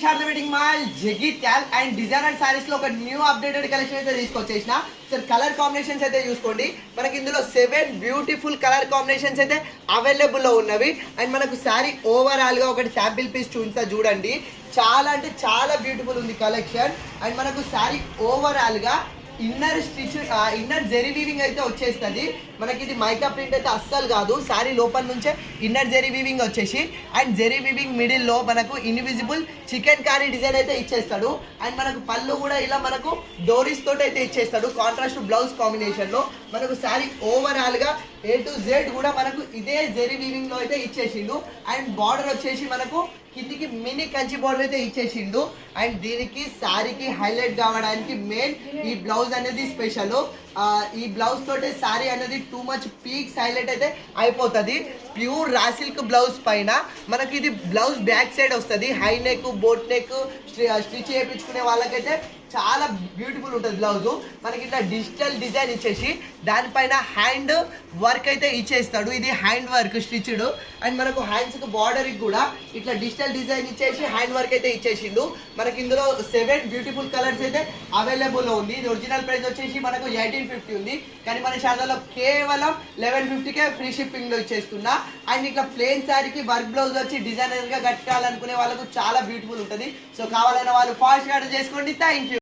Short wedding mall Jagtial and designer saris లో ఒక new updated collection అయితే తీసుకొచ్చేసిన. సార్ కలర్ కాంబినేషన్స్ అయితే చూసుకోండి. మనకి ఇందులో 7 బ్యూటిఫుల్ కలర్ కాంబినేషన్స్ అయితే అవైలబుల్ లో ఉన్నవి. అండ్ మనకు సారీ ఓవరాల్ గా ఒకటి శాంపిల్ పీస్ చూపిస్తా చూడండి. చాలా అంటే చాలా బ్యూటిఫుల్ ఉంది కలెక్షన్. అండ్ మనకు సారీ ఓవరాల్ గా ఇన్నర్ స్టిచ్ ఇన్నర్ జెరీ వీవింగ్ అయితే వచ్చేస్తుంది. మనకి ఇది మైకా ప్రింట్ అయితే అస్సలు కాదు. సారీ లోపల నుంచే ఇన్నర్ జెరీ వీవింగ్ వచ్చేసి అండ్ జెరీ వీవింగ్ మిడిల్లో మనకు ఇన్విజిబుల్ చికెన్ కారీ డిజైన్ అయితే ఇచ్చేస్తాడు. అండ్ మనకు పళ్ళు కూడా ఇలా మనకు డోరీస్ తోటి అయితే ఇచ్చేస్తాడు. కాంట్రాస్ట్ బ్లౌజ్ కాంబినేషన్ లో మనకు సారీ ఓవరాల్ గా A to Z కూడా మనకు ఇదే జెరీ వీవింగ్ లో అయితే ఇచ్చేసిండు. అండ్ బార్డర్ వచ్చేసి మనకు కిందికి మినీ కంచి బార్డర్ అయితే ఇచ్చేసిండు. అండ్ దీనికి సారీకి హైలైట్ కావడానికి మెయిన్ ఈ బ్లౌజ్ అనేది స్పెషల్. ఈ బ్లౌజ్ తోటే సారీ అనేది టూ మచ్ పీక్స్ హైలైట్ అయితే అయిపోతుంది. ప్యూర్ రా సిల్క్ బ్లౌజ్ పైన మనకి ఇది బ్లౌజ్ బ్యాక్ సైడ్ వస్తుంది. High neck boat neck stitch చేయించుకునే వాళ్ళకైతే చాలా బ్యూటిఫుల్ ఉంటుంది బ్లౌజ్. మనకి ఇట్లా డిజిటల్ డిజైన్ ఇచ్చేసి దానిపైన హ్యాండ్ వర్క్ అయితే ఇచ్చేస్తాడు. ఇది హ్యాండ్ వర్క్ స్టిచ్డ్. అండ్ మనకు హ్యాండ్స్కి బార్డర్కి కూడా ఇట్లా డిజిటల్ డిజైన్ ఇచ్చేసి హ్యాండ్ వర్క్ అయితే ఇచ్చేసిండు. మనకి ఇందులో 7 బ్యూటిఫుల్ కలర్స్ అయితే అవైలబుల్ ఉంది. ఇది ఒరిజినల్ ప్రైస్ వచ్చేసి మనకు 1850 ఉంది. కానీ మన ఛానల్లో కేవలం 1150కే ఫ్రీ షిప్పింగ్ లో ఇచ్చేస్తున్నా. అండ్ ఇట్లా ప్లెయిన్ శారీకి వర్క్ బ్లౌజ్ వచ్చి డిజైనర్ గా కట్టాలనుకునే వాళ్ళకు చాలా బ్యూటిఫుల్ ఉంటుంది. సో కావాలన్న వాళ్ళు ఫాస్ట్ ఆర్డర్ చేసుకోండి. Thank you.